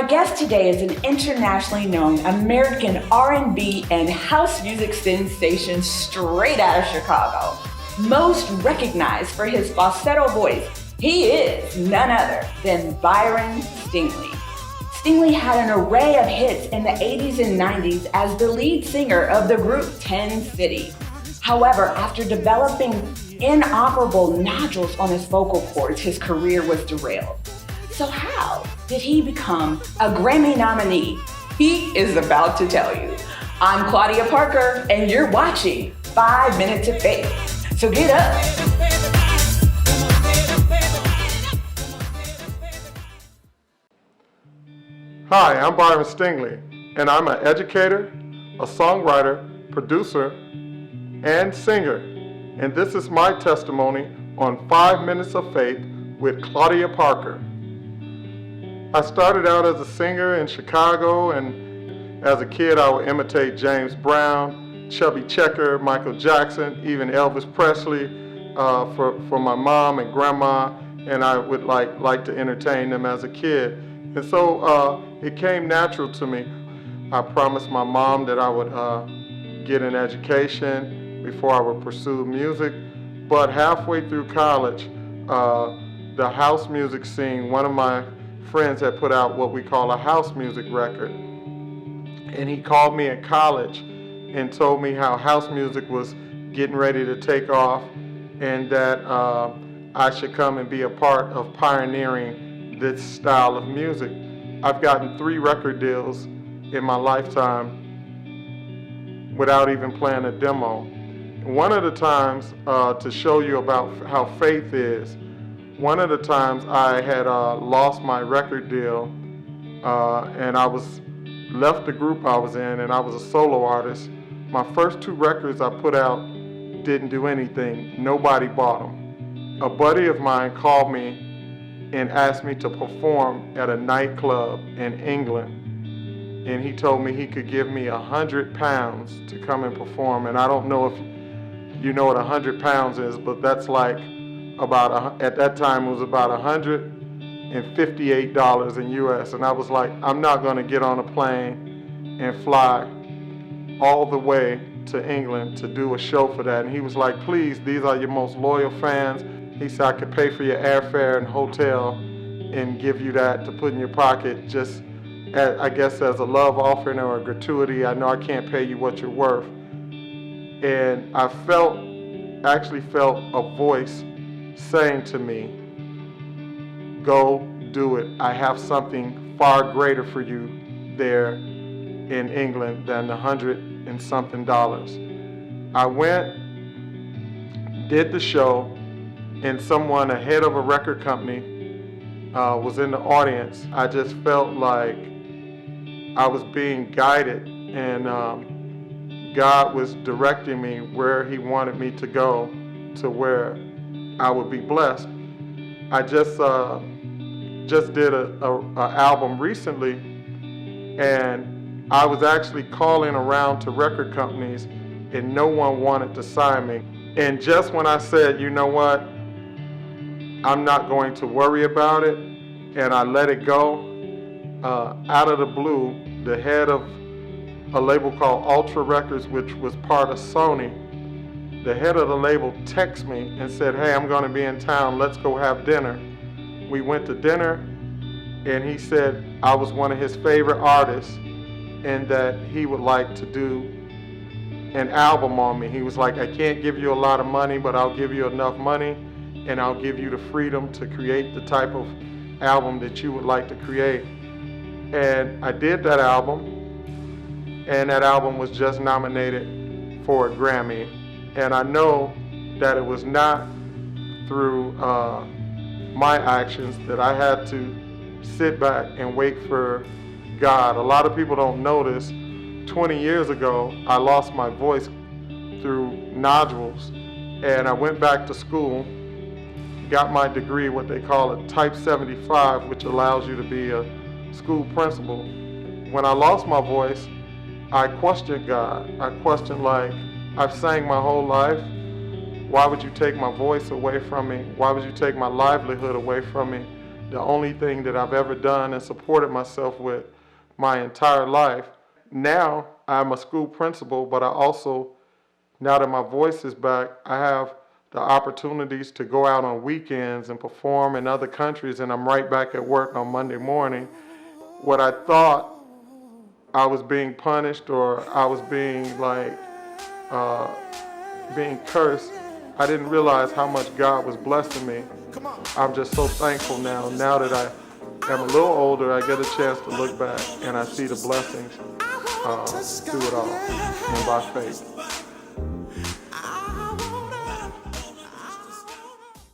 guest today is an internationally known American R&B and house music sensation straight out of Chicago. Most recognized for his falsetto voice, he is none other than Byron Stingily. Stingily had an array of hits in the 80s and 90s as the lead singer of the group 10 City. However, after developing inoperable nodules on his vocal cords, his career was derailed. So how did he become a Grammy nominee? He is about to tell you. I'm Claudia Parker, and you're watching 5 Minutes of Faith. So get up. Hi, I'm Byron Stingily, and I'm an educator, a songwriter, producer, and singer. And this is my testimony on 5 Minutes of Faith with Claudia Parker. I started out as a singer in Chicago, and as a kid I would imitate James Brown, Chubby Checker, Michael Jackson, even Elvis Presley for my mom and grandma, and I would like to entertain them as a kid. And so it came natural to me. I promised my mom that I would get an education before I would pursue music, but halfway through college, the house music scene, one of my friends had put out what we call a house music record, and he called me in college and told me how house music was getting ready to take off, and that I should come and be a part of pioneering this style of music. I've gotten 3 record deals in my lifetime without even playing a demo. One of the times, to show you about how faith is, one of the times I had lost my record deal, and I left the group I was in, and I was a solo artist. My first 2 records I put out didn't do anything. Nobody bought them. A buddy of mine called me and asked me to perform at a nightclub in England, and he told me he could give me £100 to come and perform. And I don't know if you know what £100 is, but that's like at that time it was about $158 in US. And I was like, I'm not going to get on a plane and fly all the way to England to do a show for that. And he was like, please, these are your most loyal fans. He said I could pay for your airfare and hotel and give you that to put in your pocket, just I guess as a love offering or a gratuity. I know I can't pay you what you're worth. And I actually felt a voice saying to me, go do it. I have something far greater for you there in England than $100 and something. I went, did the show, and someone ahead of a record company was in the audience. I just felt like I was being guided, and God was directing me where He wanted me to go, to where I would be blessed. I just did a album recently, and I was actually calling around to record companies, and no one wanted to sign me. And just when I said, you know what, I'm not going to worry about it, and I let it go, out of the blue, the head of a label called Ultra Records, which was part of Sony, the head of the label texted me and said, hey, I'm going to be in town, let's go have dinner. We went to dinner, and he said I was one of his favorite artists and that he would like to do an album on me. He was like, I can't give you a lot of money, but I'll give you enough money, and I'll give you the freedom to create the type of album that you would like to create. And I did that album, and that album was just nominated for a Grammy. And I know that it was not through my actions, that I had to sit back and wait for God. A lot of people don't know this. 20 years ago, I lost my voice through nodules, and I went back to school, got my degree, what they call it, Type 75, which allows you to be a school principal. When I lost my voice, I questioned God. I questioned, like, I've sang my whole life. Why would you take my voice away from me? Why would you take my livelihood away from me? the only thing that I've ever done and supported myself with my entire life. Now I'm a school principal, but I also, now that my voice is back, I have the opportunities to go out on weekends and perform in other countries, and I'm right back at work on Monday morning. What I thought I was being punished or I was being being cursed, I didn't realize how much God was blessing me. I'm just so thankful now. Now that I am a little older, I get a chance to look back and I see the blessings through it all and by faith.